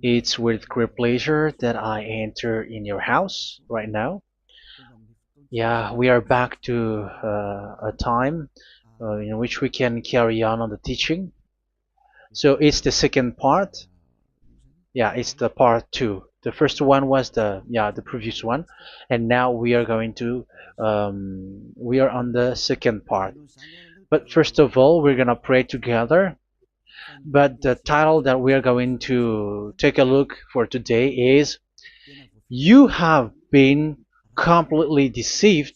It's with great pleasure that I enter in your house right now. Yeah, we are back to a time in which we can carry on the teaching. So it's the second part. Yeah, it's the part two. The first one was the previous one, and now we are going to we are on the second part. But first of all, we're gonna pray together. But the title that we are going to take a look for today is "You have been completely deceived,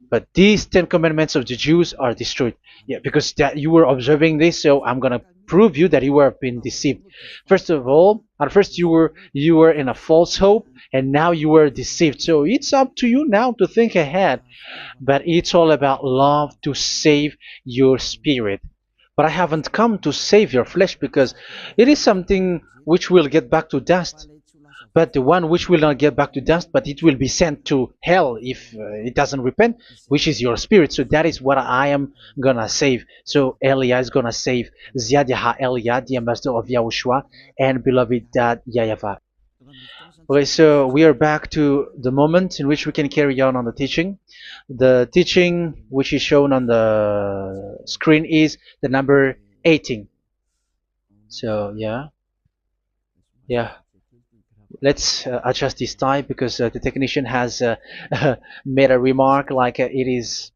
but these Ten Commandments of the Jews are destroyed." Yeah, because that you were observing this, so I'm gonna prove you that you were been deceived. First of all, at first you were in a false hope, and now you were deceived. So it's up to you now to think ahead. But it's all about love to save your spirit. But I haven't come to save your flesh because it is something which will get back to dust. But the one which will not get back to dust, but it will be sent to hell if it doesn't repent, which is your spirit. So that is what I am gonna save. So Elia is gonna save Ziadiha Elia, the ambassador of Yahushua, and beloved dad YAHVAH. Okay, so we are back to the moment in which we can carry on the teaching. The teaching which is shown on the screen is the number 18. So yeah, let's adjust this time because the technician has made a remark like it is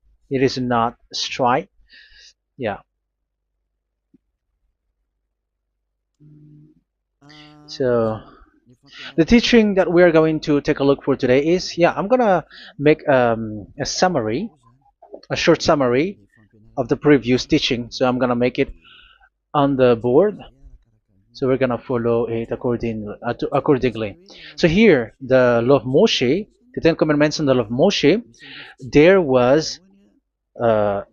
not straight. Yeah. So the teaching that we are going to take a look for today is, I'm gonna make a summary, a short summary of the previous teaching. So I'm gonna make it on the board. So we're gonna follow it accordingly. So here, the law of Moshe, the Ten Commandments and the law of Moshe, there was uh,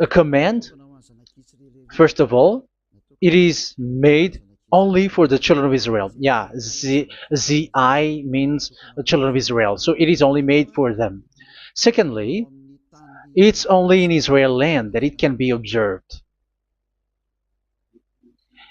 a command. First of all, it is made only for the children of Israel. Yeah, Z means the children of Israel. So it is only made for them. Secondly, it's only in Israel land that it can be observed.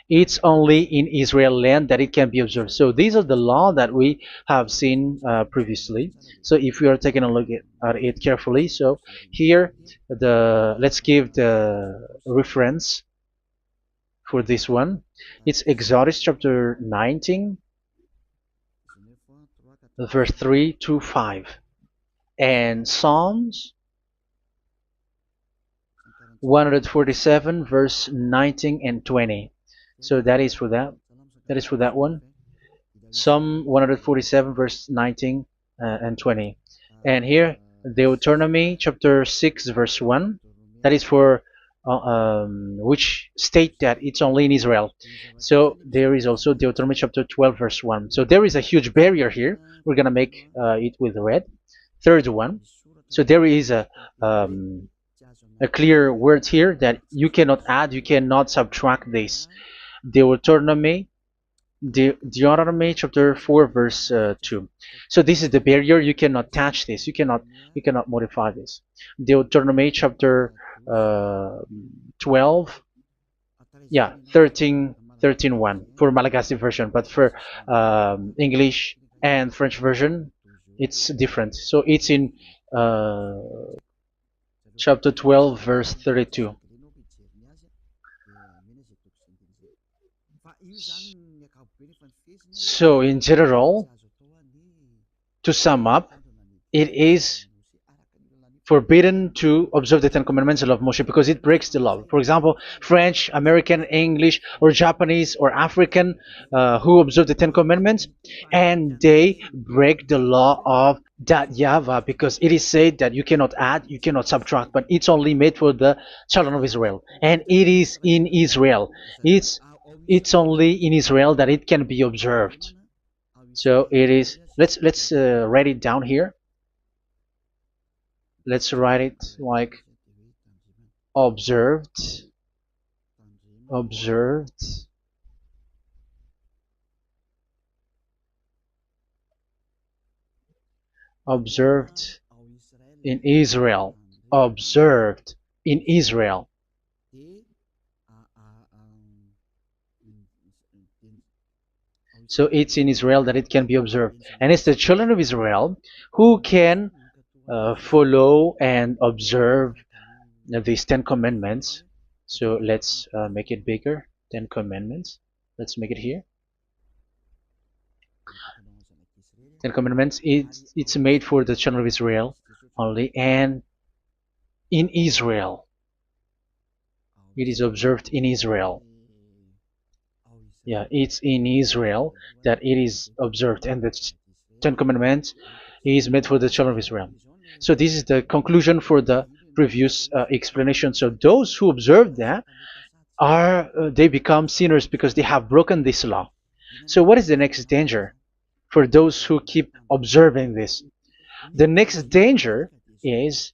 It's only in Israel land that it can be observed. So these are the law that we have seen previously. So if we are taking a look at it carefully, so here let's give the reference for this one. It's Exodus chapter 19, verse 3 to 5, and Psalms 147, verse 19 and 20. So that is for that. That is for that one. Psalm 147, verse 19 and 20. And here, Deuteronomy chapter 6, verse 1. That is for which state that it's only in Israel. So there is also Deuteronomy chapter 12, verse 1. So there is a huge barrier here. We're going to make it with red. Third one. So there is a clear word here that you cannot add, you cannot subtract this. Deuteronomy chapter 4, verse 2. So this is the barrier. You cannot touch this. You cannot modify this. Deuteronomy chapter 12, 13 1 for Malagasy version, but for English and French version, it's different. So it's in chapter 12, verse 32. So in general, to sum up, it is forbidden to observe the Ten Commandments, the law of Moshe, because it breaks the law. For example, French, American, English, or Japanese, or African who observe the Ten Commandments, and they break the law of that YAHVAH, because it is said that you cannot add, you cannot subtract, but it's only made for the children of Israel, and it is in Israel. It's only in Israel that it can be observed. So it is. Let's write it down here. Let's write it like observed, observed, observed in Israel, observed in Israel. So it's in Israel that it can be observed. And it's the children of Israel who can follow and observe these 10 commandments. So let's make it bigger. 10 commandments. Let's make it here. 10 commandments. It's made for the children of Israel only, and in Israel. It is observed in Israel. Yeah, it's in Israel that it is observed, and the 10 commandments is made for the children of Israel. So this is the conclusion for the previous explanation. So those who observe that are they become sinners because they have broken this law. So what is the next danger for those who keep observing this? The next danger is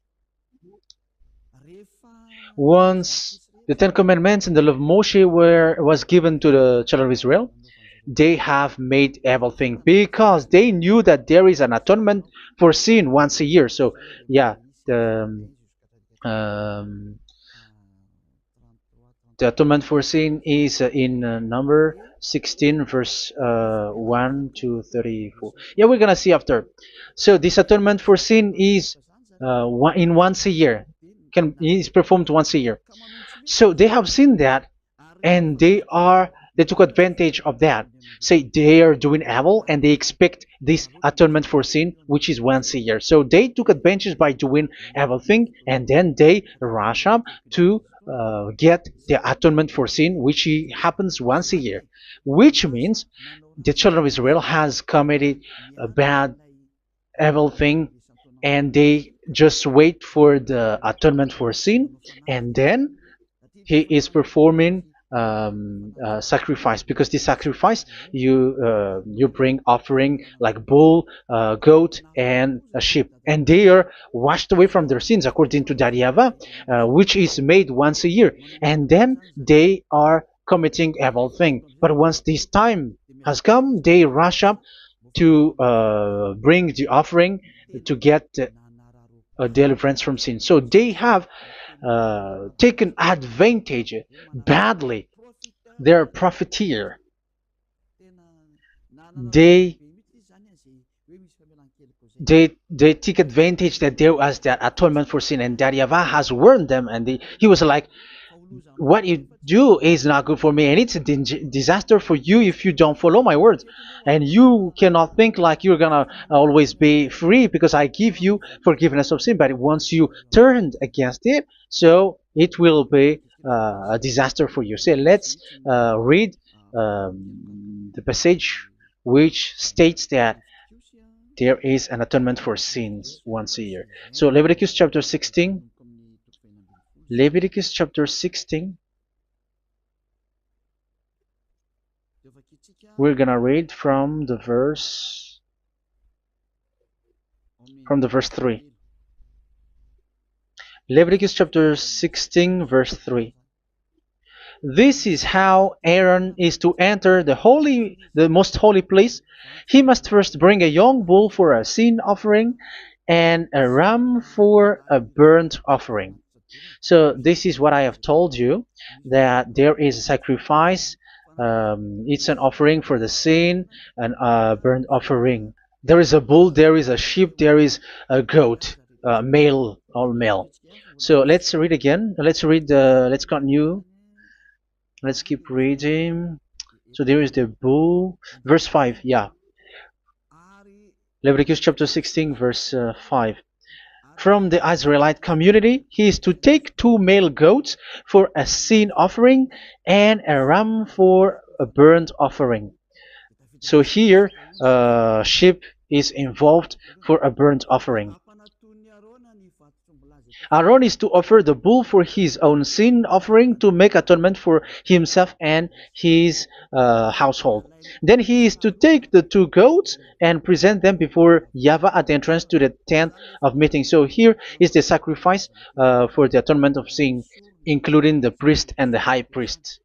once the Ten Commandments and the law of Moshe was given to the children of Israel, they have made everything because they knew that there is an atonement for sin once a year. So yeah, um, the atonement for sin is in number 16 verse 1 to 34. Yeah, we're gonna see after. So this atonement for sin is in once a year, is performed once a year. So they have seen that, and they took advantage of that. Say they are doing evil and they expect this atonement for sin, which is once a year. So they took advantage by doing evil thing, and then they rush up to get the atonement for sin, which happens once a year, which means the children of Israel has committed a bad evil thing, and they just wait for the atonement for sin, and then he is performing sacrifice, because the sacrifice you bring offering like bull, goat, and a sheep, and they are washed away from their sins according to that YAHVAH, which is made once a year, and then they are committing evil thing. But once this time has come, they rush up to bring the offering to get deliverance from sin. So they have taken advantage badly. They're a profiteer. They they take advantage that there was that atonement for sin, and that YAHVAH has warned them, and he was like, what you do is not good for me, and it's a disaster for you if you don't follow my words, and you cannot think like you're gonna always be free because I give you forgiveness of sin, but once you turned against it, so it will be a disaster for you. So let's read the passage which states that there is an atonement for sins once a year. So Leviticus chapter 16. Leviticus chapter 16. We're gonna read from the verse 3. Leviticus chapter 16 verse 3. This is how Aaron is to enter the most holy place. He must first bring a young bull for a sin offering and a ram for a burnt offering. So this is what I have told you, that there is a sacrifice. It's an offering for the sin, and a burnt offering. There is a bull, there is a sheep, there is a goat, male, all male. So let's read again. Let's continue. Let's keep reading. So there is the bull, verse 5. Yeah, Leviticus chapter 16 verse 5. From the Israelite community, he is to take 2 male goats for a sin offering and a ram for a burnt offering. So here, sheep is involved for a burnt offering. Aaron is to offer the bull for his own sin offering to make atonement for himself and his household. Then he is to take the 2 goats and present them before YAHVAH at the entrance to the tent of meeting. So here is the sacrifice for the atonement of sin, including the priest and the high priest.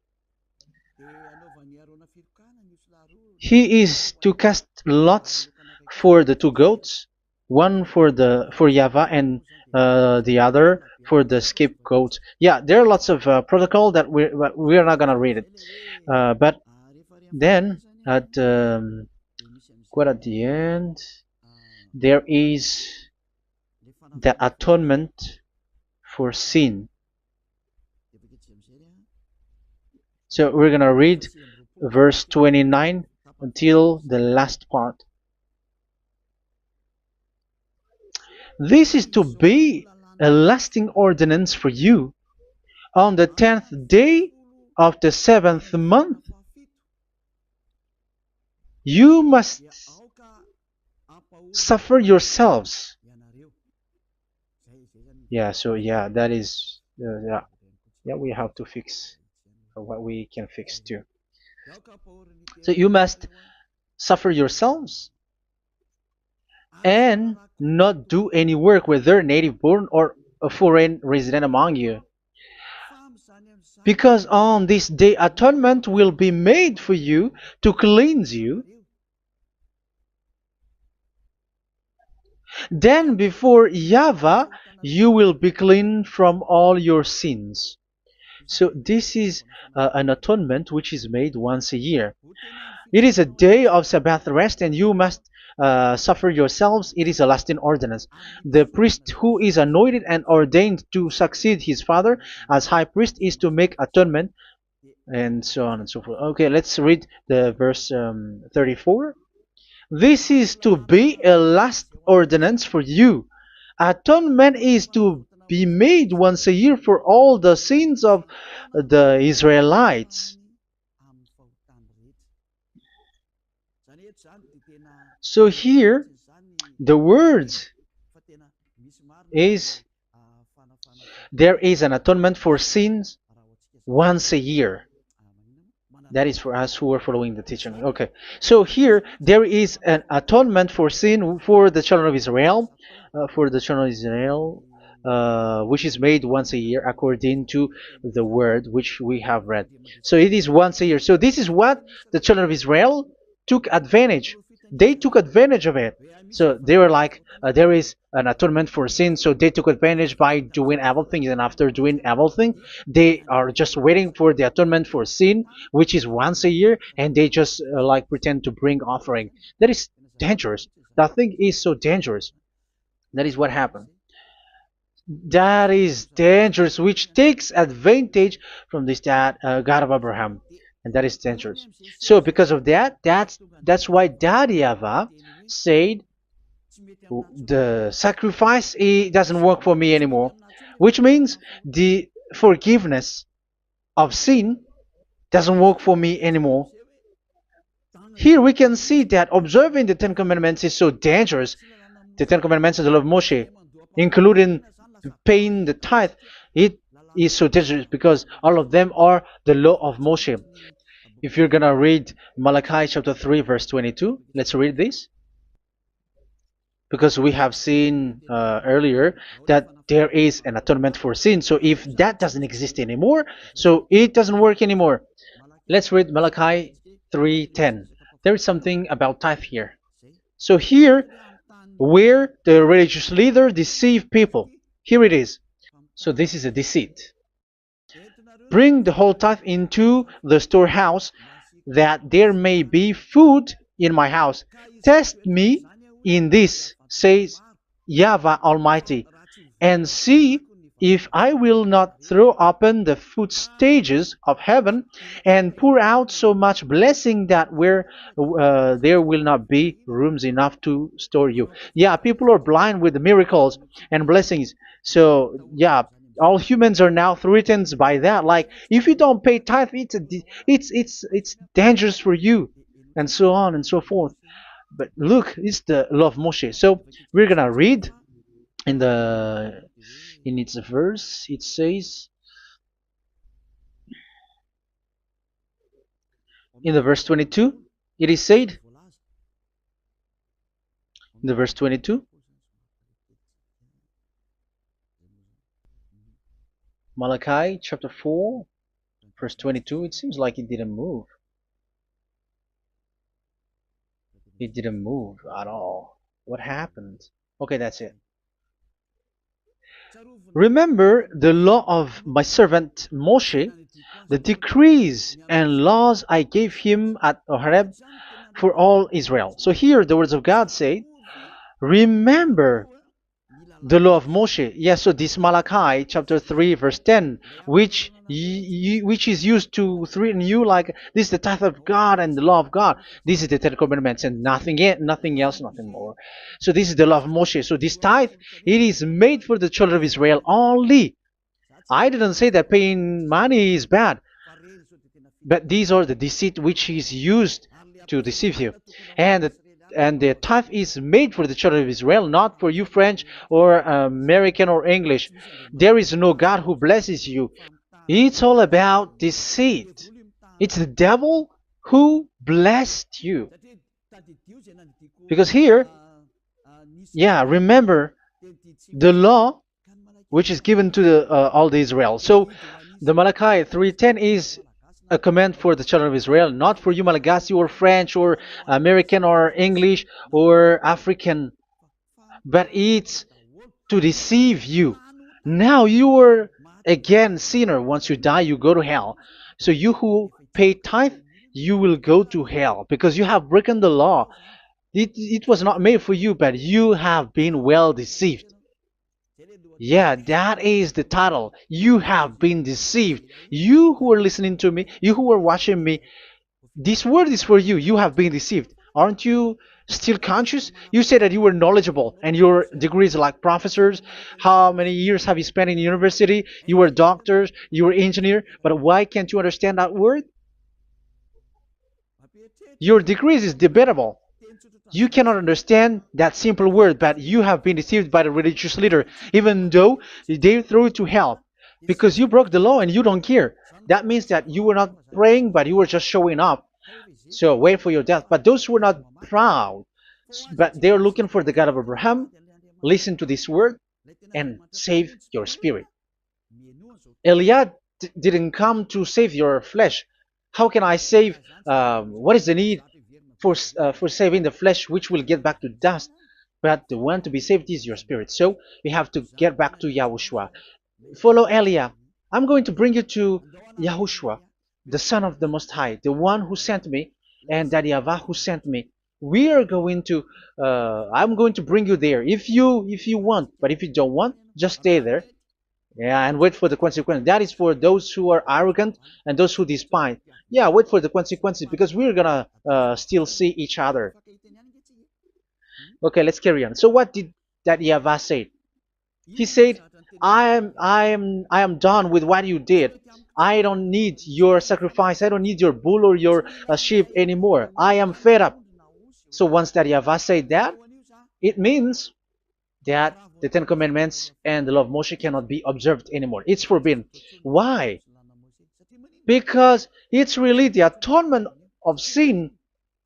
He is to cast lots for the 2 goats, one for YAHVAH and the other for the scapegoat. Yeah, there are lots of protocol that we're not gonna read it, but then At quite at the end, there is the atonement for sin. So we're gonna read verse 29 until the last part. This is to be a lasting ordinance for you. On the 10th day of the 7th month, you must suffer yourselves. Yeah, so yeah, that is, yeah, we have to fix what we can fix too. So you must suffer yourselves and not do any work, whether native born or a foreign resident among you. Because on this day atonement will be made for you to cleanse you. Then before YAHVAH you will be clean from all your sins. So this is an atonement which is made once a year. It is a day of Sabbath rest, and you must suffer yourselves. It is a lasting ordinance. The priest who is anointed and ordained to succeed his father as high priest is to make atonement, and so on and so forth. Okay, let's read the verse 34. This is to be a last ordinance for you. Atonement is to be made once a year for all the sins of the Israelites. So here, the words is there is an atonement for sins once a year. That is for us who are following the teaching. Okay, so here there is an atonement for sin for the children of Israel, which is made once a year according to the word which we have read. So it is once a year. So this is what the children of Israel took advantage. They took advantage of it. So they were like, there is an atonement for sin. So they took advantage by doing everything, and after doing everything, they are just waiting for the atonement for sin, which is once a year, and they just like pretend to bring offering. That is dangerous. That thing is so dangerous. That is what happened. That is dangerous, which takes advantage from this God of Abraham, and that is dangerous. So because of that, that's why Daddy Ava said the sacrifice it doesn't work for me anymore, which means the forgiveness of sin doesn't work for me anymore. Here we can see that observing the Ten Commandments is so dangerous. The Ten Commandments of the law of Moshe, including paying the tithe, it is so dangerous because all of them are the law of Moshe. If you're gonna read Malachi chapter 3 verse 22, let's read this. Because we have seen earlier that there is an atonement for sin. So if that doesn't exist anymore, so it doesn't work anymore. Let's read Malachi 3:10. There is something about tithe here. So here, where the religious leader deceive people, here it is. So this is a deceit. Bring the whole tithe into the storehouse, that there may be food in my house. Test me in this, says YAHVAH Almighty, and see if I will not throw open the food stages of heaven and pour out so much blessing that where there will not be rooms enough to store you. Yeah, people are blind with the miracles and blessings. So yeah, all humans are now threatened by that. Like if you don't pay tithe, it's dangerous for you, and so on and so forth. But look, it's the law of Moshe. So we're gonna read in the in its verse. It says in the verse 22. It is said in the verse 22. Malachi chapter 4 verse 22. It seems like it didn't move. It didn't move at all. What happened? Okay, that's it. Remember the law of my servant Moshe, the decrees and laws I gave him at Horeb for all Israel. So here the words of God say, remember the law of Moshe. Yes, so this Malachi chapter 3 verse 10, which is used to threaten you like this is the tithe of God and the law of God. This is the Ten Commandments and nothing else, nothing more. So this is the law of Moshe. So this tithe, it is made for the children of Israel only. I didn't say that paying money is bad, but these are the deceit which is used to deceive you. And the tithe is made for the children of Israel, not for you French or American or English. There is no God who blesses you. It's all about deceit. It's the devil who blessed you. Because here, yeah, remember the law which is given to all the Israel. So the Malachi 3:10 is a command for the children of Israel, not for you Malagasy or French or American or English or African, but it's to deceive you. Now you are again sinner. Once you die, you go to hell. So you who pay tithe, you will go to hell because you have broken the law. It was not made for you, but you have been well deceived. Yeah, that is the title. You have been deceived. You who are listening to me, you who are watching me, this word is for you. You have been deceived. Aren't you still conscious? You said that you were knowledgeable and your degrees are like professors. How many years have you spent in university? You were doctors, you were engineer, but why can't you understand that word? Your degrees is debatable. You cannot understand that simple word, but you have been deceived by the religious leader, even though they threw you to hell because you broke the law and you don't care. That means that you were not praying, but you were just showing up. So wait for your death. But those who are not proud, but they are looking for the God of Abraham, listen to this word and save your spirit. Eliad didn't come to save your flesh. How can I save? What is the need for saving the flesh, which will get back to dust? But the one to be saved is your spirit. So we have to get back to YAHOSHUAH. Follow Eliah. I'm going to bring you to YAHOSHUAH, the Son of the Most High, the one who sent me, and that YAHVAH who sent me. We are going to. I'm going to bring you there if you want, but if you don't want, just stay there. Yeah, and wait for the consequences. That is for those who are arrogant and those who despise. Yeah, wait for the consequences because we're gonna still see each other. Okay, let's carry on. So what did that YAHVAH say? He said, I am done with what you did. I don't need your sacrifice. I don't need your bull or your sheep anymore. I am fed up. So once that YAHVAH said that, it means that the Ten Commandments and the law of Moshe cannot be observed anymore. It's forbidden. Why? Because it's really the atonement of sin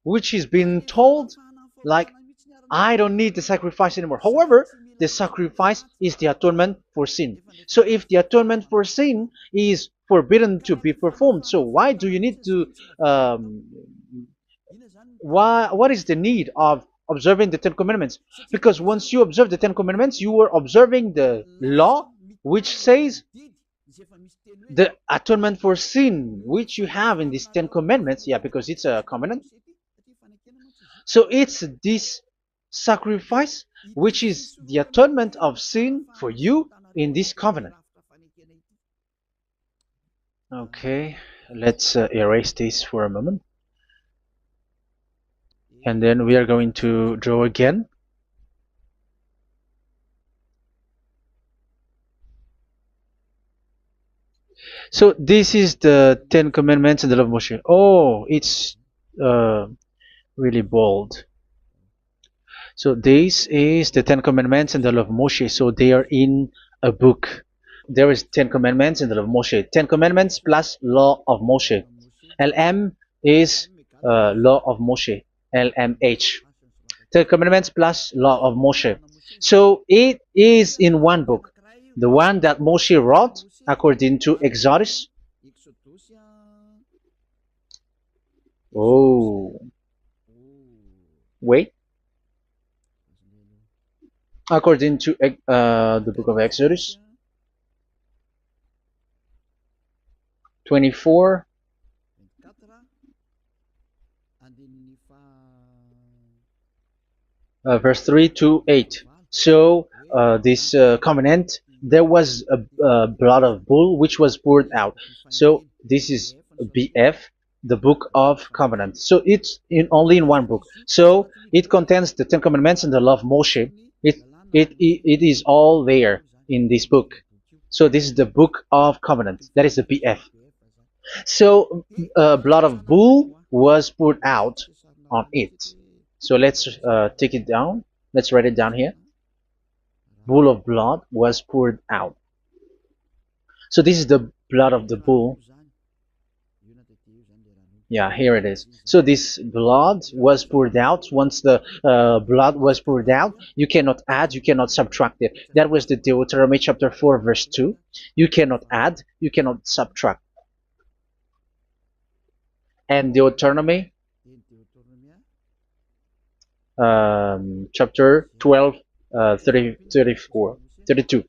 which is being told, like, I don't need the sacrifice anymore. However, the sacrifice is the atonement for sin. So if the atonement for sin is forbidden to be performed, so why do you need to what is the need of observing the Ten Commandments? Because once you observe the Ten Commandments, you are observing the law which says the atonement for sin which you have in these Ten Commandments. Yeah, because it's a covenant. So it's this sacrifice which is the atonement of sin for you in this covenant. Okay, let's erase this for a moment. And then we are going to draw again. So this is the Ten Commandments and the law of Moshe. Oh, it's really bold. So this is the Ten Commandments and the law of Moshe. So they are in a book. There is Ten Commandments and the law of Moshe. Ten Commandments plus law of Moshe. LM is law of Moshe. LMH. Ten Commandments plus law of Moshe. So it is in one book. The one that Moshe wrote according to Exodus. Oh. Wait. According to the book of Exodus. 24, verse 3 to 8. So this covenant, there was a blood of bull which was poured out. So this is BF, the book of covenant. So it's only in one book. So it contains the Ten Commandments and the law of Moshe. It is all there in this book. So this is the book of covenant. That is the BF. So blood of bull was poured out on it. So let's take it down. Let's write it down here. Bull of blood was poured out. So this is the blood of the bull. Yeah, here it is. So this blood was poured out. Once the blood was poured out, you cannot add, you cannot subtract it. That was the Deuteronomy chapter 4, verse 2. You cannot add, you cannot subtract. And Deuteronomy chapter 12, 32.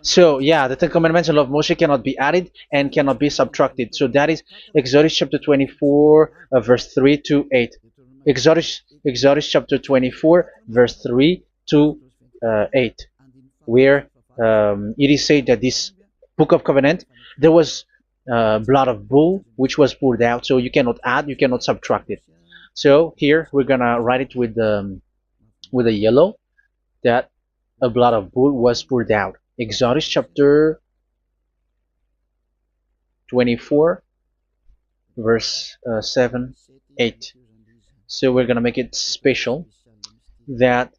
So yeah, the Ten Commandments and law of Moshe cannot be added and cannot be subtracted. So that is Exodus chapter 24, verse 3 to 8. Exodus chapter 24, verse 3 to 8, where it is said that this book of covenant, there was blood of bull which was poured out. So you cannot add, you cannot subtract it. So here we're gonna write it with a yellow, that a blood of bull was poured out. Exodus chapter 24, verse 7, 8. So we're gonna make it special that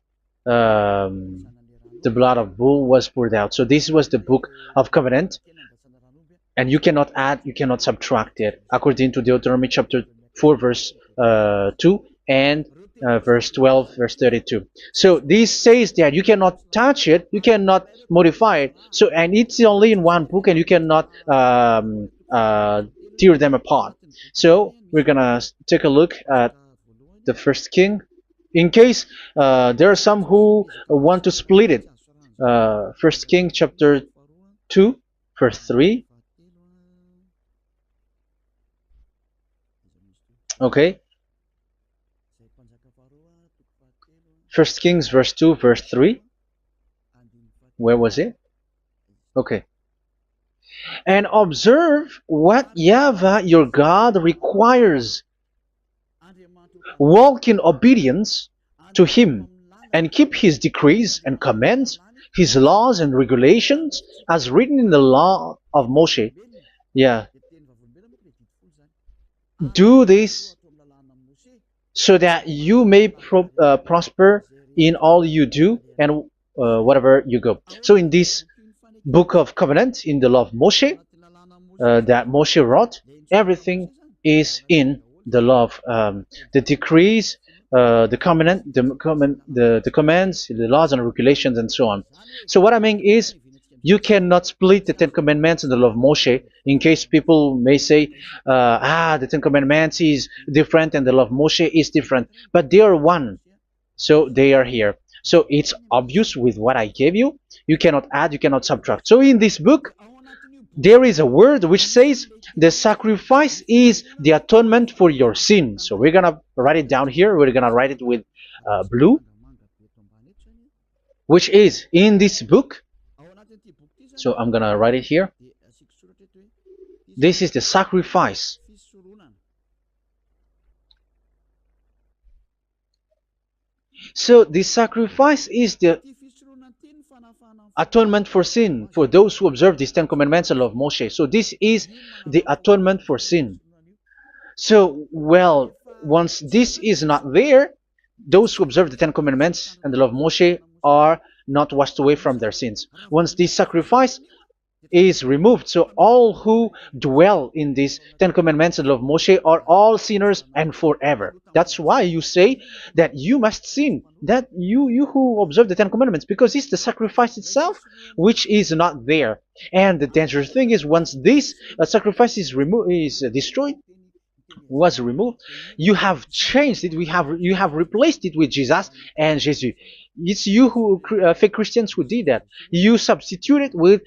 the blood of bull was poured out. So this was the book of covenant, and you cannot add, you cannot subtract it, according to Deuteronomy chapter 4, verse 2 and verse 12, verse 32. So this says that you cannot touch it, you cannot modify it. So, and it's only in one book, and you cannot tear them apart. So we're gonna take a look at the first king, in case there are some who want to split it. First King chapter 2, verse 3. Okay. First Kings verse 2, verse 3. Where was it? Okay. And observe what YAHVAH your God requires. Walk in obedience to Him, and keep His decrees and commands, His laws and regulations, as written in the law of Moshe. Yeah. Do this so that you may prosper in all you do and whatever you go. So in this book of covenant, in the law of Moshe, that Moshe wrote, everything is in the law of the decrees, the covenant, the commands, the laws and regulations, and so on. So what I mean is, you cannot split the Ten Commandments and the law of Moshe, in case people may say, the Ten Commandments is different and the law of Moshe is different. But they are one. So they are here. So it's obvious with what I gave you. You cannot add, you cannot subtract. So in this book, there is a word which says the sacrifice is the atonement for your sin. So we're going to write it down here. We're going to write it with blue, which is in this book. So I'm going to write it here. This is the sacrifice. So the sacrifice is the atonement for sin, for those who observe these Ten Commandments and law of Moshe. So this is the atonement for sin. So, well, once this is not there, those who observe the Ten Commandments and the law of Moshe are not washed away from their sins. Once this sacrifice is removed, so all who dwell in these Ten Commandments and law of Moshe are all sinners and forever. That's why you say that you must sin, that you who observe the Ten Commandments, because it's the sacrifice itself which is not there. And the dangerous thing is, once this sacrifice is destroyed, was removed, you have changed it. You have replaced it with Jesus and Jesus. It's you who fake Christians who did that. You substitute it with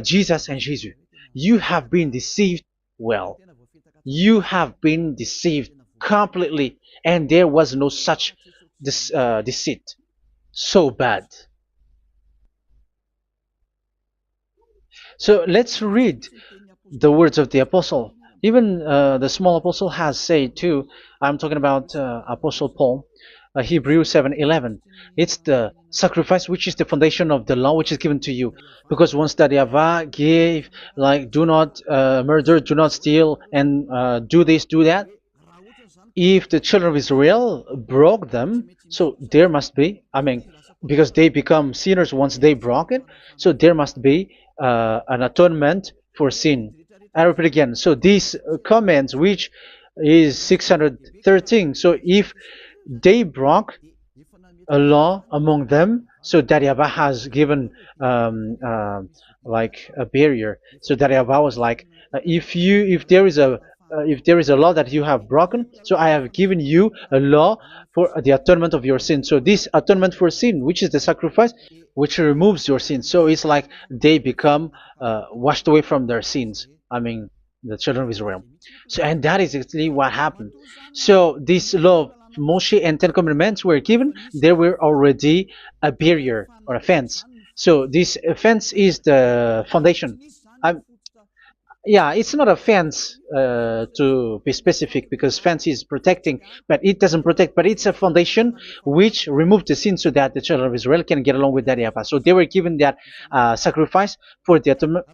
Jesus and Jesus. You have been deceived well. You have been deceived completely, and there was no such deceit. So bad. So let's read the words of the apostle. Even the small apostle has said too. I'm talking about Apostle Paul, Hebrews 7:11. It's the sacrifice which is the foundation of the law which is given to you. Because once that Yahweh gave, like, do not murder, do not steal, and do this, do that, if the children of Israel broke them, so there must be, I mean, because they become sinners once they broke it, so there must be an atonement for sin. I repeat again. So these comments, which is 613, so if they broke a law among them, so Daryaba has given like a barrier. So Daryaba was like, if there is a law that you have broken, so I have given you a law for the atonement of your sin. So this atonement for sin, which is the sacrifice, which removes your sin. So it's like they become washed away from their sins. I mean, the children of Israel. So, and that is actually what happened. So this law of Moshe and Ten Commandments were given. There were already a barrier or a fence. So this fence is the foundation. I, yeah, it's not a fence to be specific, because fence is protecting, but it doesn't protect. But it's a foundation which removed the sin so that the children of Israel can get along with that Yahweh. So they were given that sacrifice for the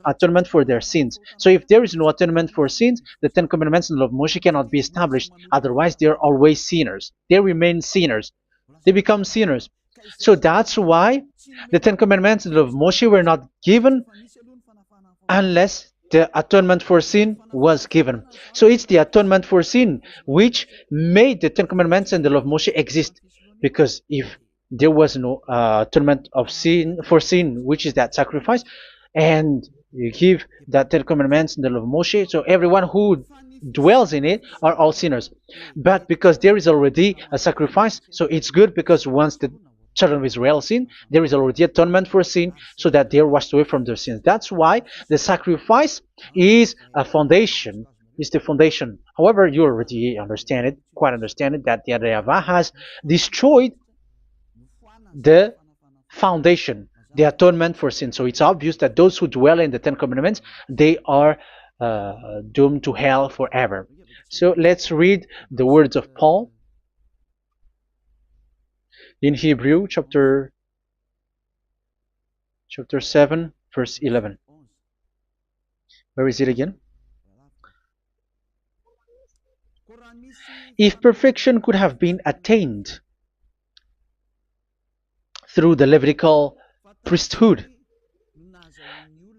atonement for their sins. So if there is no atonement for sins, the Ten Commandments and the law of Moshe cannot be established. Otherwise, they are always sinners. They remain sinners. They become sinners. So that's why the Ten Commandments and the law of Moshe were not given unless the atonement for sin was given. So it's the atonement for sin which made the Ten Commandments and the law of Moshe exist. Because if there was no atonement of sin for sin, which is that sacrifice, and you give that Ten Commandments and the law of Moshe, so everyone who dwells in it are all sinners. But because there is already a sacrifice, so it's good, because once the children of Israel sin, there is already atonement for sin, so that they are washed away from their sins. That's why the sacrifice is a foundation, is the foundation. However, you already understand it, quite understand it, that the YAHVAH has destroyed the foundation, the atonement for sin. So it's obvious that those who dwell in the Ten Commandments, they are doomed to hell forever. So let's read the words of Paul in Hebrew chapter 7 verse 11. Where is it again? If perfection could have been attained through the Levitical priesthood,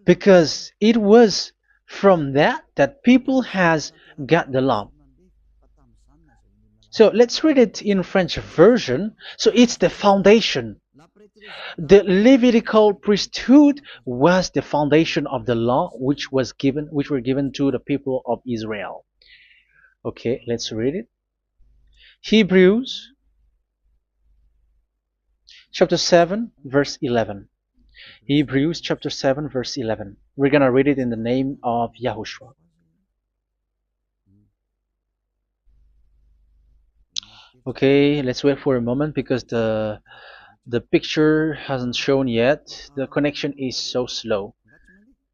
because it was from that people has got the law. So let's read it in French version. So it's the foundation. The Levitical priesthood was the foundation of the law which were given to the people of Israel. Okay, let's read it. Hebrews chapter 7 verse 11. Hebrews chapter 7 verse 11. We're going to read it in the name of YAHOSHUAH. Okay, let's wait for a moment, because the picture hasn't shown yet. The connection is so slow.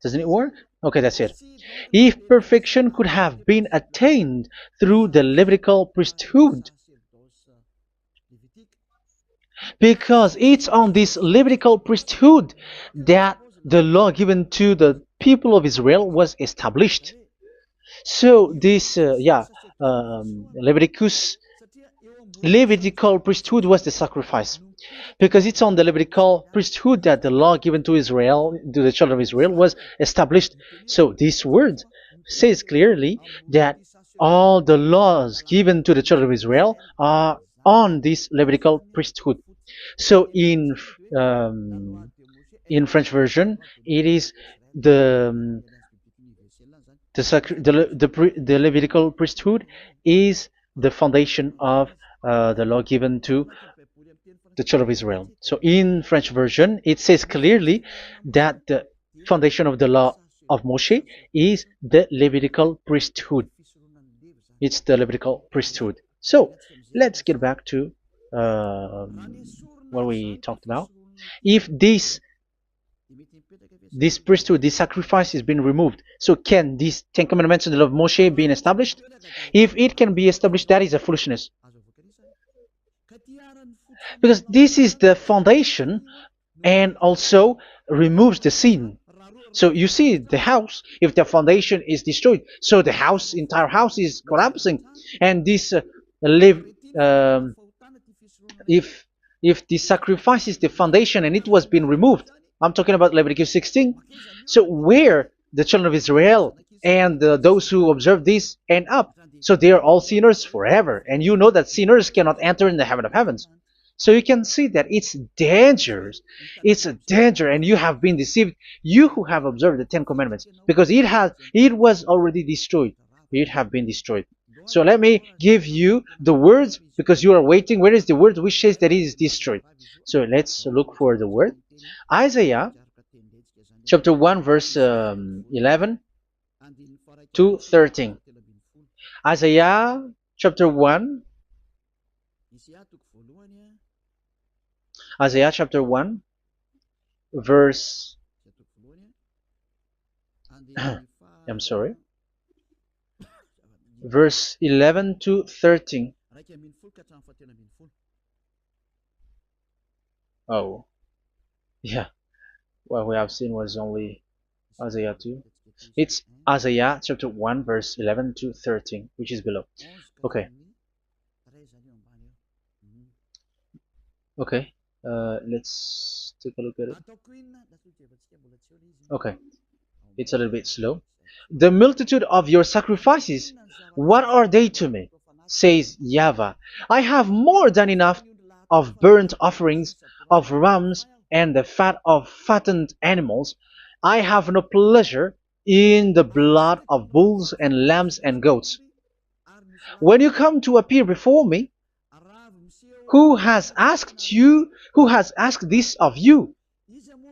Doesn't it work? Okay, that's it. If perfection could have been attained through the Levitical priesthood, because it's on this Levitical priesthood that the law given to the people of Israel was established. So this, Levitical priesthood was the sacrifice, because it's on the Levitical priesthood that the law given to Israel, to the children of Israel, was established. So this word says clearly that all the laws given to the children of Israel are on this Levitical priesthood. So in French version, it is the Levitical priesthood is the foundation of the law given to the children of Israel. So in French version, it says clearly that the foundation of the law of Moshe is the Levitical priesthood. It's the Levitical priesthood. So let's get back to what we talked about. If this priesthood, this sacrifice is being removed, so can these Ten Commandments and the law of Moshe be established? If it can be established, that is a foolishness. Because this is the foundation and also removes the sin. So you see the house, if the foundation is destroyed, so the house, entire house is collapsing. And this live, um, if the sacrifice is the foundation and it was being removed, I'm talking about Leviticus 16. So where the children of Israel and those who observe this end up, so they are all sinners forever. And you know that sinners cannot enter in the heaven of heavens. So you can see that it's dangerous. It's a danger, and you have been deceived. You who have observed the Ten Commandments, because it was already destroyed. It have been destroyed. So let me give you the words, because you are waiting. Where is the word which says that it is destroyed? So let's look for the word. Isaiah chapter 1 verse 11 to 13. Isaiah chapter 1. Isaiah chapter 1 verse I'm sorry, verse 11 to 13. Oh, yeah. What we have seen was only Isaiah 2. It's Isaiah chapter 1 verse 11 to 13, which is below. Okay. Okay. Let's take a look at it. Okay. It's a little bit slow. The multitude of your sacrifices, what are they to me? Says YAHVAH. I have more than enough of burnt offerings, of rams, and the fat of fattened animals. I have no pleasure in the blood of bulls and lambs and goats. When you come to appear before me, who has asked this of you,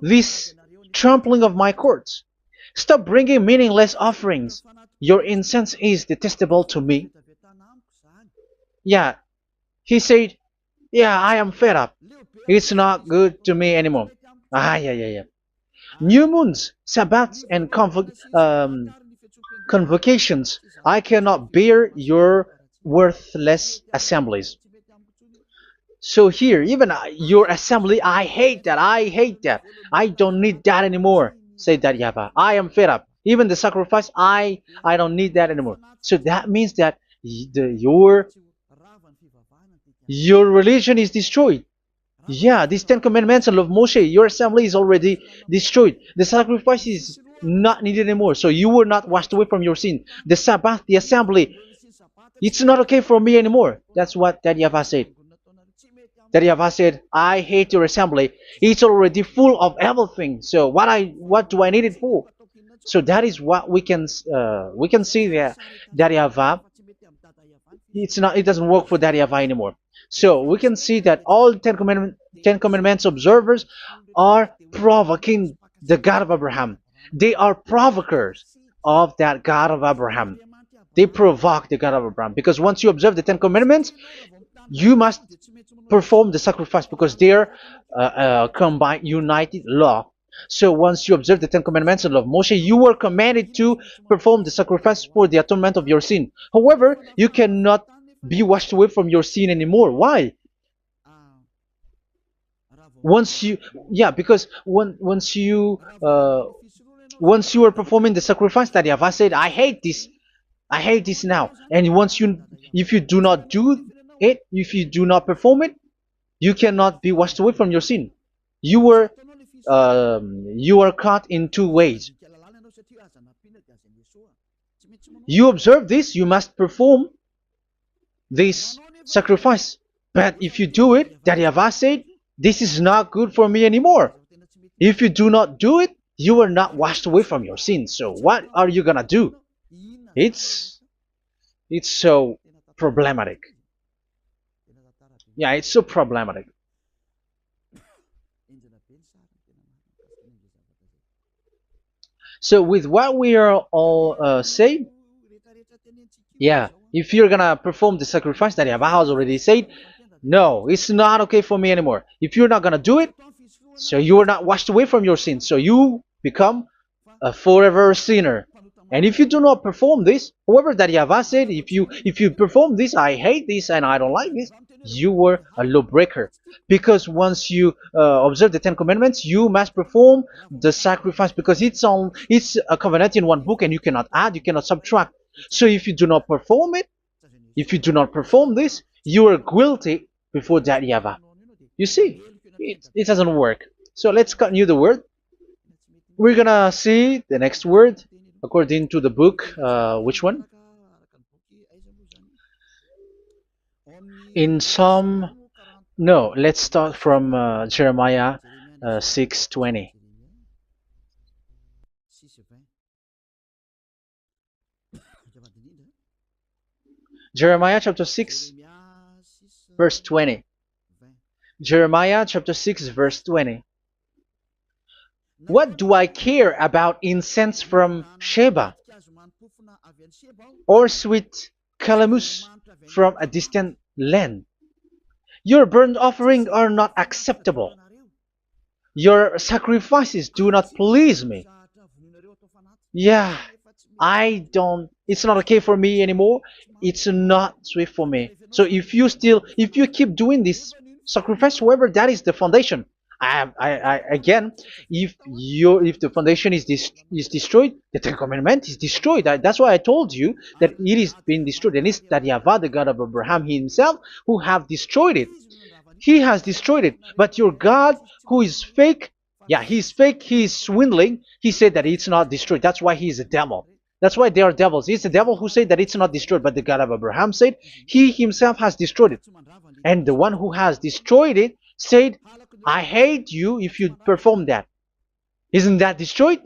this trampling of my courts? Stop bringing meaningless offerings. Your incense is detestable to me. Yeah, he said, yeah, I am fed up. It's not good to me anymore. Yeah. New moons, Sabbaths, and convocations. I cannot bear your worthless assemblies. So here, even your assembly, I hate that. I hate that. I don't need that anymore. Say that, YAHVAH. I am fed up. Even the sacrifice, I don't need that anymore. So that means that your religion is destroyed. Yeah, these Ten Commandments and of Moshe, your assembly is already destroyed. The sacrifice is not needed anymore. So you were not washed away from your sin. The Sabbath, the assembly, it's not okay for me anymore. That's what that YAHVAH said. That YAHVAH said, I hate your assembly. It's already full of everything. So what do I need it for? So that is what we can see there. That YAHVAH, it doesn't work for that YAHVAH anymore. So we can see that all Ten Commandments observers are provoking the God of Abraham. They are provokers of that God of Abraham. They provoke the God of Abraham, because once you observe the Ten Commandments, you must perform the sacrifice, because they're combined, united law. So once you observe the Ten Commandments and love Moshe, you were commanded to perform the sacrifice for the atonement of your sin. However, you cannot be washed away from your sin anymore. Why? Because once you are performing the sacrifice, that YAHVAH said, I hate this now. And if you do not do it, if you do not perform it, you cannot be washed away from your sin. You are caught in two ways. You observe this, you must perform this sacrifice. But if you do it, that YAHVAH said, this is not good for me anymore. If you do not do it, you are not washed away from your sins. So what are you gonna do? It's so problematic. Yeah, it's so problematic. So with what we are all saying, yeah, if you're gonna perform the sacrifice that Yahweh has already said, no, it's not okay for me anymore. If you're not gonna do it, so you are not washed away from your sins, so you become a forever sinner. And if you do not perform this, however that Yahweh said, if you perform this, I hate this and I don't like this, you were a lawbreaker. Because once you observe the Ten Commandments, you must perform the sacrifice, because it's a covenant in one book, and you cannot add, you cannot subtract. So if you do not perform it, if you do not perform this, you are guilty before that Yahweh. You see, it doesn't work. So let's continue the word. We're gonna see the next word according to the book. Which one? In Psalm. No, let's start from Jeremiah 6:20. Jeremiah chapter 6, verse 20. Jeremiah chapter 6, verse 20. What do I care about incense from Sheba, or sweet calamus from a distant land? Your burnt offerings are not acceptable. Your sacrifices do not please me. Yeah, it's not okay for me anymore. It's not sweet for me. So if you keep doing this sacrifice, however, that is the foundation. Again, if the foundation is destroyed, the Ten Commandment is destroyed. That's why I told you that it is being destroyed, and it's that Yahweh, the God of Abraham himself, who have destroyed it. He has destroyed it. But your God, who is fake, yeah, he's fake, he's swindling. He said that it's not destroyed. That's why he is a devil. That's why they are devils. It's the devil who said that it's not destroyed, but the God of Abraham said he himself has destroyed it. And the one who has destroyed it said, I hate you if you perform that. Isn't that destroyed?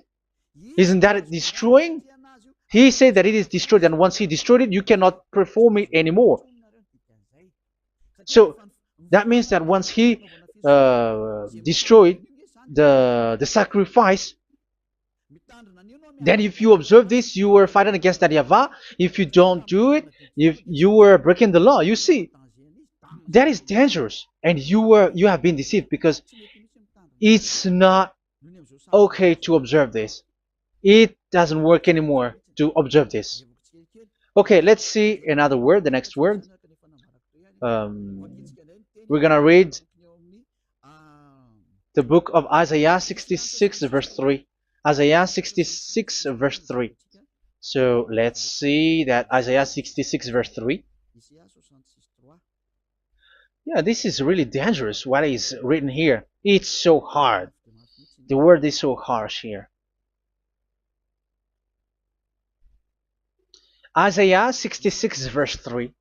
Isn't that destroying? He said that it is destroyed, and once he destroyed it, you cannot perform it anymore. So that means that once he destroyed the sacrifice, then if you observe this, you were fighting against that Yahweh. If you don't do it, if you were breaking the law, you see, that is dangerous, and you have been deceived, because it's not okay to observe this. It doesn't work anymore to observe this. Okay, let's see another word, the next word. We're gonna read the book of Isaiah 66 verse 3. Isaiah 66 verse 3. So let's see that Isaiah 66 verse 3. Yeah, this is really dangerous what is written here. It's so hard. The word is so harsh here. Isaiah 66 verse 3.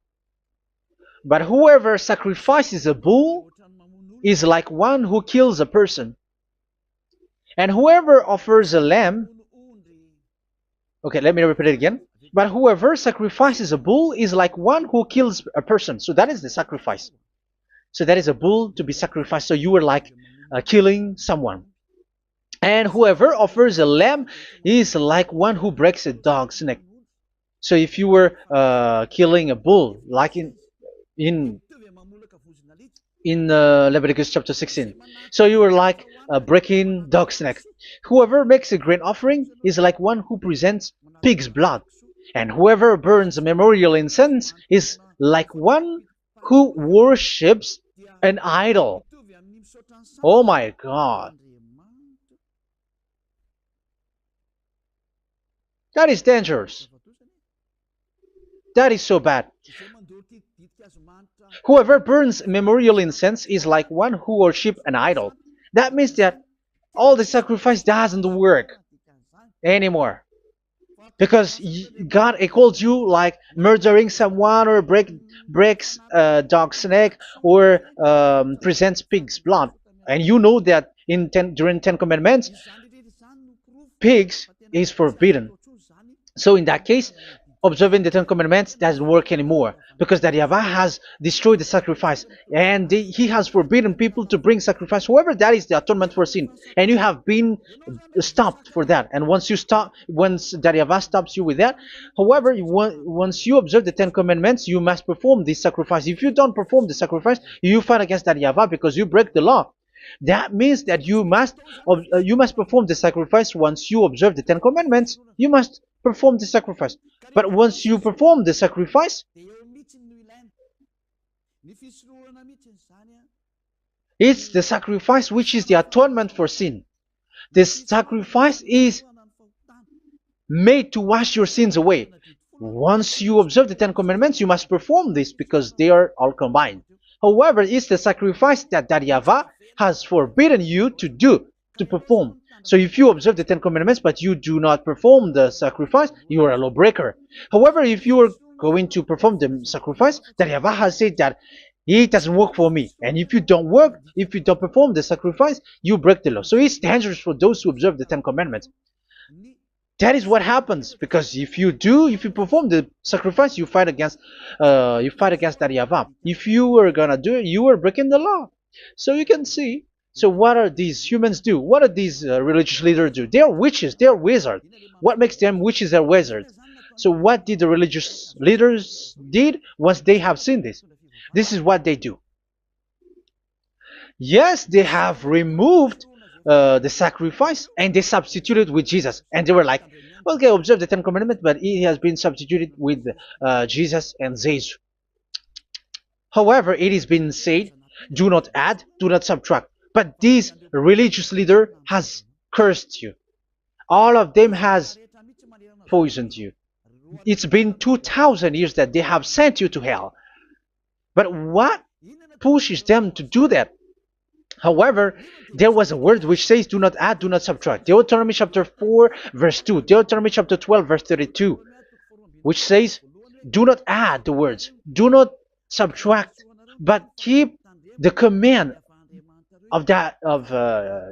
But whoever sacrifices a bull is like one who kills a person. And whoever offers a lamb... Okay, let me repeat it again. But whoever sacrifices a bull is like one who kills a person. So that is the sacrifice. So that is a bull to be sacrificed. So you were like killing someone. And whoever offers a lamb is like one who breaks a dog's neck. So if you were killing a bull, like in Leviticus chapter 16, so you were like breaking dog's neck. Whoever makes a grain offering is like one who presents pig's blood, and whoever burns a memorial incense is like one who worships an idol. Oh my God. That is dangerous. That is so bad. Whoever burns memorial incense is like one who worships an idol. That means that all the sacrifice doesn't work anymore. Because God equals you like murdering someone, or breaks a dog's neck, or presents pig's blood. And you know that during 10 Commandments, pigs is forbidden. So in that case, observing the Ten Commandments doesn't work anymore because that Yahweh has destroyed the sacrifice and he has forbidden people to bring sacrifice. However, that is the atonement for sin, and you have been stopped for that. And once you stop, once that Yahweh stops you with that, however, once you observe the Ten Commandments, you must perform this sacrifice. If you don't perform the sacrifice, you fight against that Yahweh because you break the law. That means that you must perform the sacrifice. Once you observe the Ten Commandments, you must perform the sacrifice. But once you perform the sacrifice, it's the sacrifice which is the atonement for sin. This sacrifice is made to wash your sins away. Once you observe the Ten Commandments, you must perform this because they are all combined. However, it's the sacrifice that Yahweh has forbidden you to do, to perform. So if you observe the Ten Commandments but you do not perform the sacrifice, you are a lawbreaker. However, if you are going to perform the sacrifice, that Yahweh has said that it doesn't work for me. And if you don't perform the sacrifice, you break the law. So it's dangerous for those who observe the Ten Commandments. That is what happens, because if you perform the sacrifice, you fight against that Yahweh. If you are gonna do it, you are breaking the law. So you can see. So what are these humans do? What are these religious leaders do? They are witches. They are wizards. What makes them witches and wizards? So what did the religious leaders did once they have seen this? This is what they do. Yes, they have removed the sacrifice and they substituted with Jesus, and they were like, okay, observe the Ten Commandments, but it has been substituted with Jesus and Jesus. However, it is been said, do not add, do not subtract. But this religious leader has cursed you. All of them has poisoned you. It's been 2,000 years that they have sent you to hell. But what pushes them to do that? However, there was a word which says, do not add, do not subtract. Deuteronomy chapter 4, verse 2. Deuteronomy chapter 12, verse 32. Which says, do not add the words. Do not subtract. But keep the command of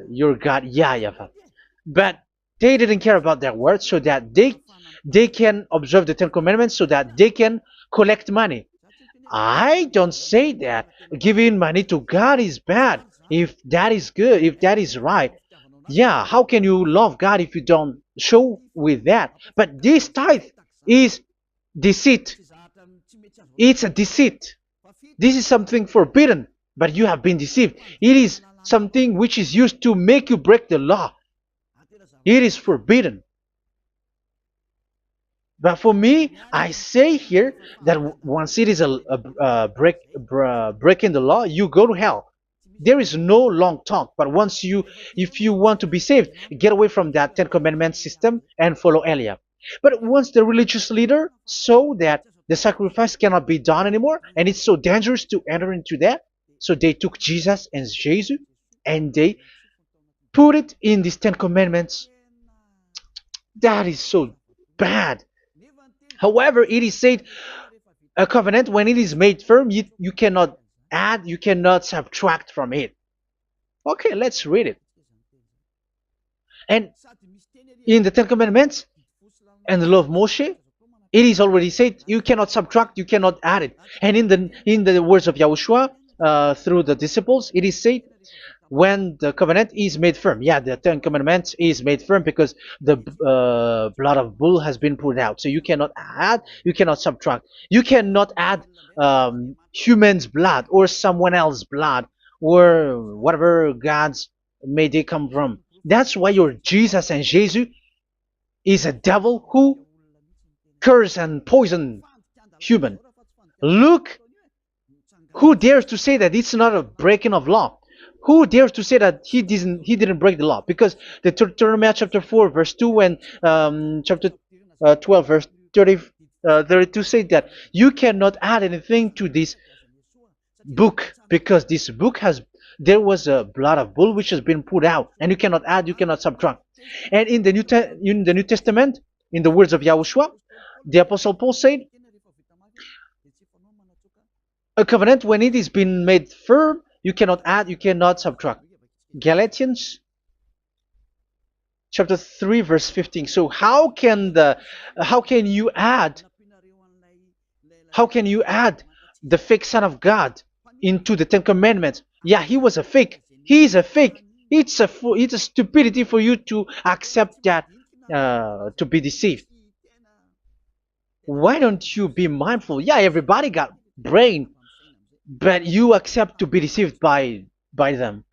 your God, YAHVAH. But they didn't care about their words, so that they can observe the Ten Commandments, so that they can collect money. I don't say that giving money to God is bad. If that is good, if that is right, yeah, how can you love God if you don't show with that? But this tithe is deceit. It's a deceit. This is something forbidden, but you have been deceived. It is something which is used to make you break the law. It is forbidden. But for me, I say here that once it is breaking the law, you go to hell. There is no long talk. But if you want to be saved, get away from that Ten Commandments system and follow Eliah. But once the religious leader saw that the sacrifice cannot be done anymore, and it's so dangerous to enter into that, so they took Jesus and Jesus and they put it in these Ten Commandments. That is so bad. However, it is said, a covenant, when it is made firm, you cannot add, you cannot subtract from it. Okay, let's read it. And in the Ten Commandments and the law of Moshe, it is already said, you cannot subtract, you cannot add it. And in the words of YAHOSHUAH, through the disciples, it is said, when the covenant is made firm. Yeah, the Ten Commandments is made firm because the blood of bull has been poured out. So you cannot add, you cannot subtract. You cannot add human's blood or someone else's blood or whatever gods may they come from. That's why your Jesus and Jesus is a devil who curse and poison human. Look, who dares to say that it's not a breaking of law? Who dares to say that he didn't break the law? Because the Deuteronomy chapter 4 verse 2 and chapter 12 verse 32 say that you cannot add anything to this book, because this book there was a blood of bull which has been put out, and you cannot add, you cannot subtract. And in the New Testament, in the words of YAHOSHUAH, the Apostle Paul said, a covenant, when it is been made firm, you cannot add, you cannot subtract. Galatians chapter 3 verse 15. So how can you add How can you add the fake Son of God into the Ten Commandments? Yeah, he was a fake. He is a fake. It's a stupidity for you to accept that, to be deceived. Why don't you be mindful? Yeah, everybody got brain, but you accept to be deceived by them.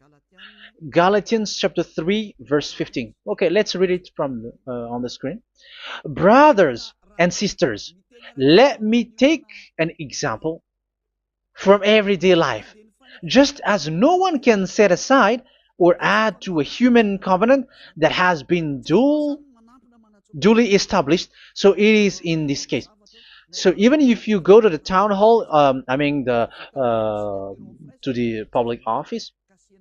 Galatians chapter 3 verse 15. Okay, let's read it from on the screen. Brothers and sisters, let me take an example from everyday life. Just as no one can set aside or add to a human covenant that has been duly established, so it is in this case. So even if you go to the town hall, I mean to the public office,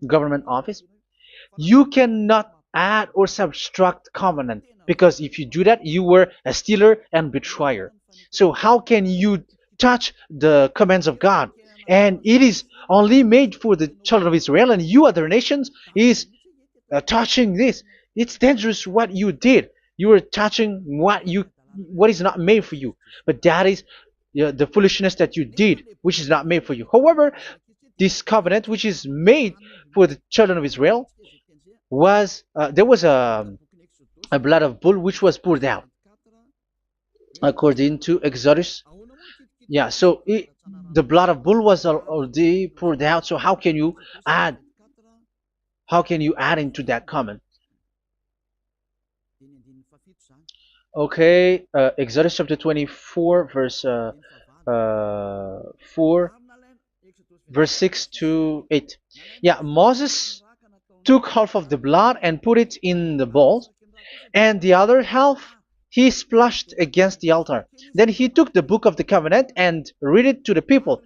government office, you cannot add or subtract covenant, because if you do that, you were a stealer and betrayer. So how can you touch the commands of God? And it is only made for the children of Israel, and you other nations is touching this. It's dangerous what you did. You are touching what is not made for you. But that is, the foolishness that you did, which is not made for you. However, this covenant, which is made for the children of Israel, was there was a blood of bull which was poured out according to Exodus. Yeah, so the blood of bull was already poured out. So add how can you add into that comment? Okay, Exodus chapter 24 verse 4, verse 6 to 8. Yeah, Moses took half of the blood and put it in the bowl, and the other half he splashed against the altar. Then he took the book of the covenant and read it to the people.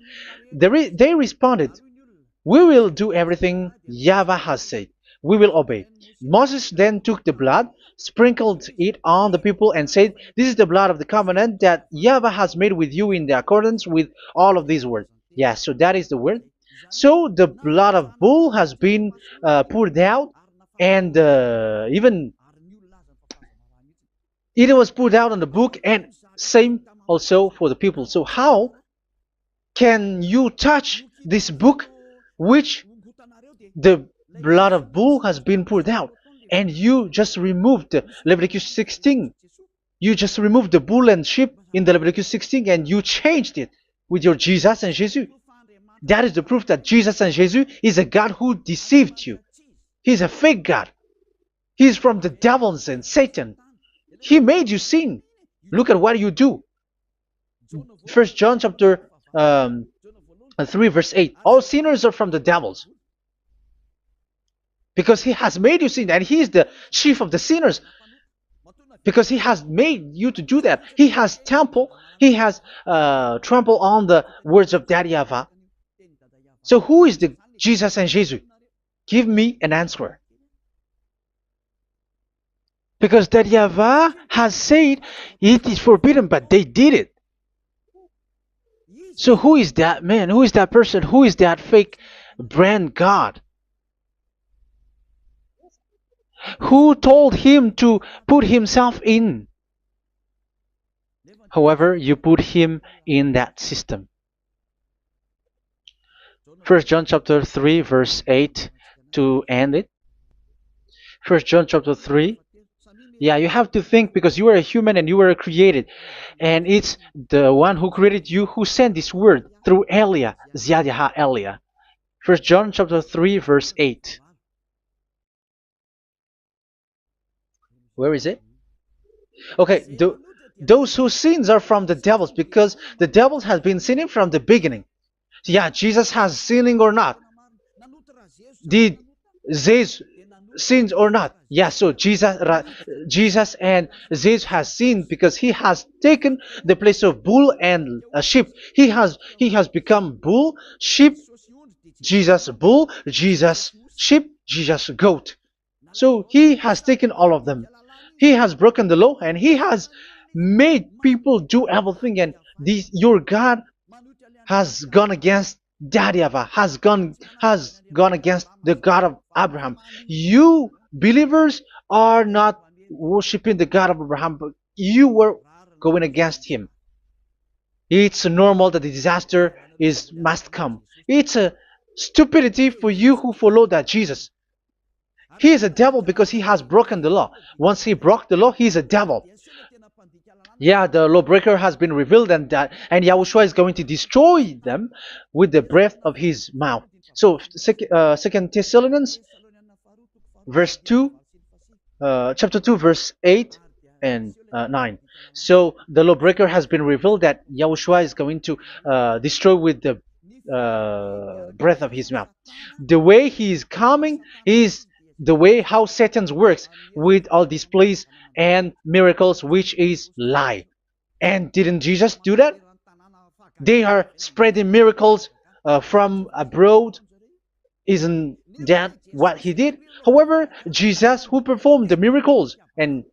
They responded, "We will do everything YAHVAH has said. We will obey." Moses then took the blood, sprinkled it on the people, and said, "This is the blood of the covenant that YAHVAH has made with you in the accordance with all of these words." Yeah, so that is the word. So the blood of bull has been poured out, and even it was poured out on the book, and same also for the people. So how can you touch this book which the blood of bull has been poured out, and you just removed Leviticus 16? You just removed the bull and sheep in the Leviticus 16, and you changed it with your Jesus and Jesus. That is the proof that Jesus and Jesus is a God who deceived you. He's a fake God. He's from the devils and Satan. He made you sin. Look at what you do. First John chapter 3 verse 8. All sinners are from the devils, because he has made you sin, and he is the chief of the sinners, because he has made you to do that. He has trampled on the words of Daddy Yahvah. So who is the Jesus and Jesus? Give me an answer. Because Daddy Yahvah has said it is forbidden, but they did it. So who is that man? Who is that person? Who is that fake brand God? Who told him to put himself in? However, you put him in that system. First John chapter 3 verse 8 to end it. First John chapter 3. Yeah, you have to think, because you are a human and you were created. And it's the one who created you who sent this word through Elia, Ziadiha Elia. First John chapter 3 verse 8. Where is it? Okay, those whose sins are from the devils, because the devils has been sinning from the beginning. Yeah, Jesus has sinning or not? Did Zeus sins or not? Yeah, so Jesus and Zeus has sinned, because he has taken the place of bull and a sheep. He has become bull, sheep, Jesus bull, Jesus sheep, Jesus goat. So he has taken all of them. He has broken the law, and he has made people do everything. And your God has gone against Daddy Yahvah, has gone against the God of Abraham. You believers are not worshiping the God of Abraham, but you were going against him. It's normal that the disaster is must come. It's a stupidity for you who follow that Jesus. He is a devil because he has broken the law. Once he broke the law, he is a devil. Yeah, the lawbreaker has been revealed, and Yahushua is going to destroy them with the breath of his mouth. So, Second Thessalonians, verse 2, chapter 2, verse 8 and 9. So the lawbreaker has been revealed that Yahushua is going to destroy with the breath of his mouth. The way he is coming is the way how Satan works with all displays and miracles, which is lie. And didn't Jesus do that? They are spreading miracles from abroad. Isn't that what he did? However, Jesus, who performed the miracles, and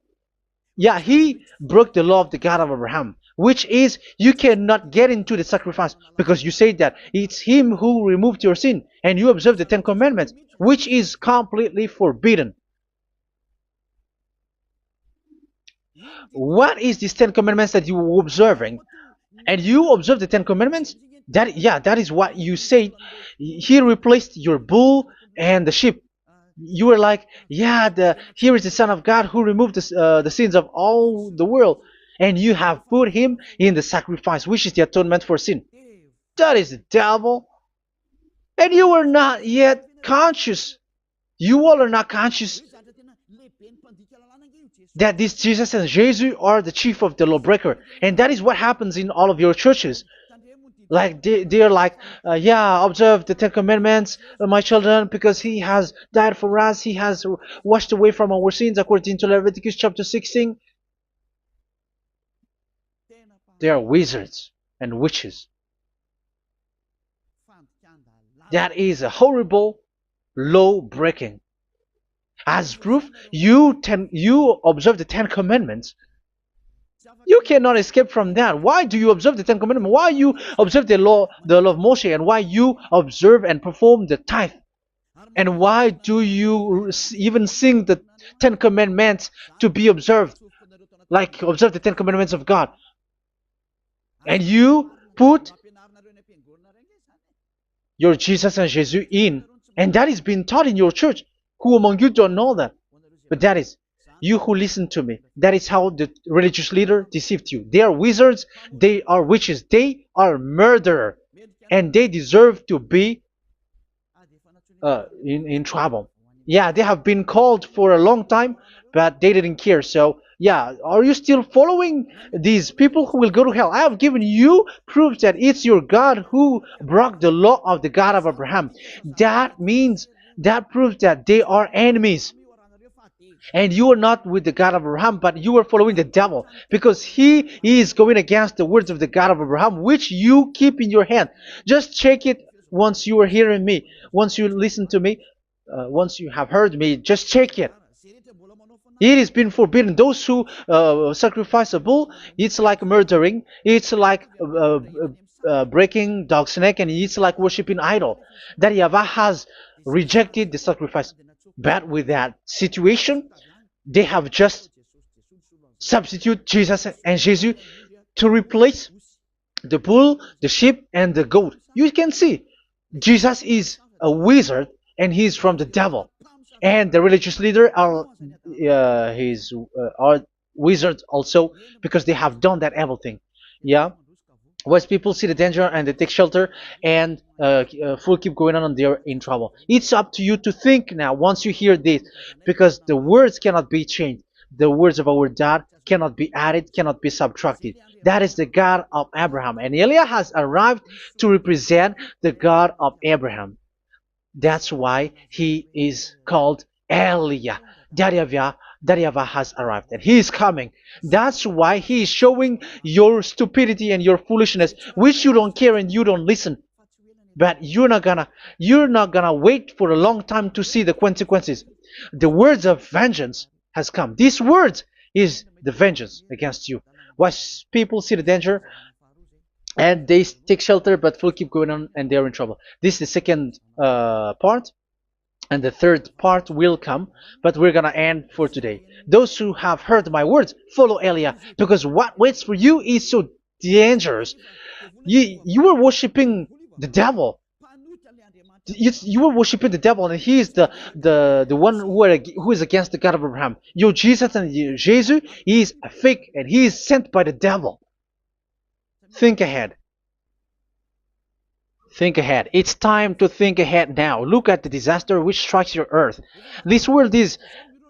yeah, he broke the law of the God of Abraham, which is you cannot get into the sacrifice because you say that it's him who removed your sin, and you observe the Ten Commandments, which is completely forbidden. What is these Ten Commandments that you were observing? And you observe the Ten Commandments? That, yeah, that is what you said. He replaced your bull and the sheep. You were like, yeah, here is the Son of God who removed the sins of all the world, and you have put him in the sacrifice, which is the atonement for sin. That is the devil. And you are not yet conscious. You all are not conscious that this Jesus and Jesus are the chief of the lawbreaker. And that is what happens in all of your churches. Like they are like, yeah, observe the Ten Commandments, my children, because he has died for us. He has washed away from our sins according to Leviticus chapter 16. They are wizards and witches. That is a horrible law breaking. As proof, you observe the Ten Commandments. You cannot escape from that. Why do you observe the Ten Commandments? Why you observe the law of Moshe, and why you observe and perform the tithe? And why do you even sing the Ten Commandments to be observed? Like observe the Ten Commandments of God. And you put your Jesus and Jesus in. And that is being taught in your church. Who among you don't know that? But that is you who listen to me. That is how the religious leader deceived you. They are wizards. They are witches. They are murderers. And they deserve to be in trouble. Yeah, they have been called for a long time, but they didn't care. So, yeah, are you still following these people who will go to hell? I have given you proof that it's your God who broke the law of the God of Abraham. That means, that proves that they are enemies. And you are not with the God of Abraham, but you are following the devil, because he is going against the words of the God of Abraham, which you keep in your hand. Just check it once you are hearing me, once you listen to me, once you have heard me, just check it. It has been forbidden. Those who sacrifice a bull, it's like murdering, it's like breaking dog's neck, and it's like worshiping idol. That YAHVAH has rejected the sacrifice. But with that situation, they have just substitute Jesus and Jesus to replace the bull, the sheep, and the goat. You can see Jesus is a wizard, and he's from the devil. And the religious leader are wizards also, because they have done that evil thing. Yeah. Once people see the danger and they take shelter, and full keep going on, and they're in trouble. It's up to you to think now once you hear this, because the words cannot be changed. The words of our God cannot be added, cannot be subtracted. That is the God of Abraham, and Eliah has arrived to represent the God of Abraham. That's why he is called Eliah. YAHVAH has arrived, and he is coming. That's why he is showing your stupidity and your foolishness, which you don't care and you don't listen. But you're not gonna wait for a long time to see the consequences. The words of vengeance has come. These words is the vengeance against you. Watch people see the danger and they take shelter, but will keep going on, and they're in trouble. This is the second part. And the third part will come, but we're gonna end for today. Those who have heard my words, follow Eliah, because what waits for you is so dangerous. You were worshiping the devil. You were worshiping the devil, and he is the one who is against the God of Abraham. Your Jesus and your Jesus, he is a fake, and he is sent by the devil. Think ahead. Think ahead. It's time to think ahead now. Look at the disaster which strikes your earth. This world is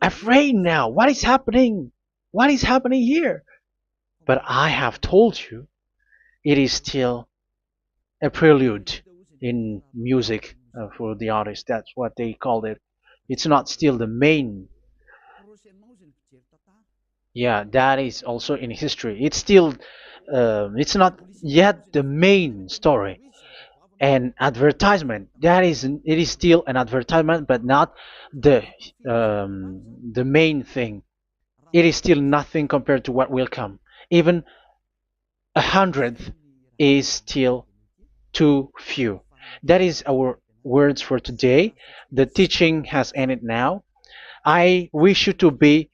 afraid now. What is happening? What is happening here? But I have told you, it is still a prelude in music for the artist. That's what they called it. It's not still the main. Yeah, that is also in history. It's still, it's not yet the main story. And advertisement, that is, it is still an advertisement, but not the the main thing. It is still nothing compared to what will come. Even a hundredth is still too few. That is our words for today. The teaching has ended now. I wish you to be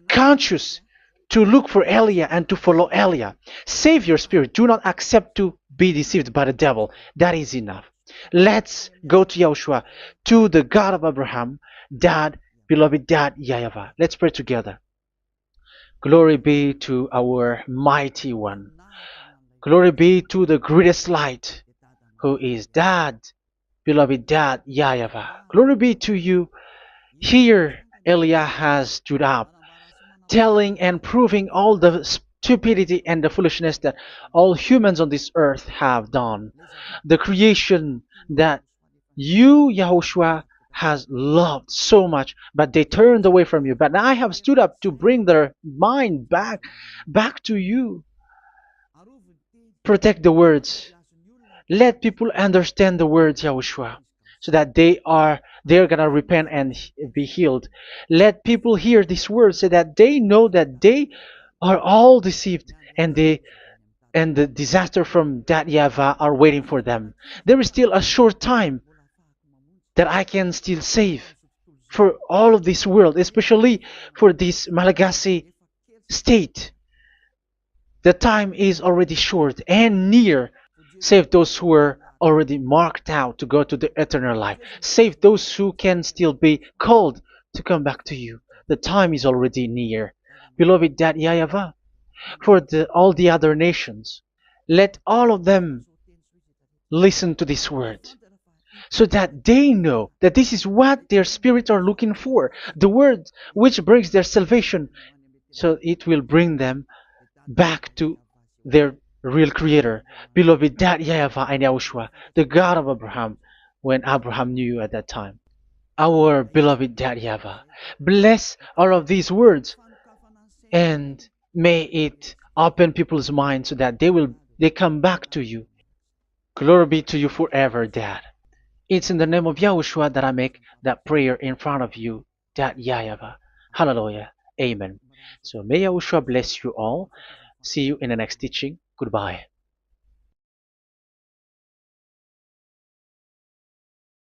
conscious, to look for Elia and to follow Elia. Save your spirit. Do not accept to be deceived by the devil. That is enough. Let's go to Yahushua, to the God of Abraham, Dad, beloved Dad, YAHVAH. Let's pray together. Glory be to our mighty one. Glory be to the greatest light, who is Dad, beloved Dad, YAHVAH. Glory be to you. Here, Elia has stood up, telling and proving all the stupidity and the foolishness that all humans on this earth have done. The creation that you, Yahushua, has loved so much, but they turned away from you. But I have stood up to bring their mind back to you. Protect the words. Let people understand the words, Yahushua, so that they're gonna repent and be healed. Let people hear these words so that they know that they are all deceived, and the disaster from that YAHVAH are waiting for them. There is still a short time that I can still save for all of this world, especially for this Malagasy state. The time is already short and near. Save those who are already marked out to go to the eternal life. Save those who can still be called to come back to you. The time is already near. Beloved Dad YAHVAH, for all the other nations, let all of them listen to this word, so that they know that this is what their spirits are looking for, the word which brings their salvation, so it will bring them back to their real creator, beloved Dad YAHVAH and Yahushua, the God of Abraham, when Abraham knew you at that time. Our beloved Dad YAHVAH, bless all of these words, and may it open people's minds so that they come back to you. Glory be to you forever, Dad. It's in the name of Yahushua that I make that prayer in front of you, Dad YAHVAH. Hallelujah. Amen. So may Yahushua bless you all. See you in the next teaching. Goodbye.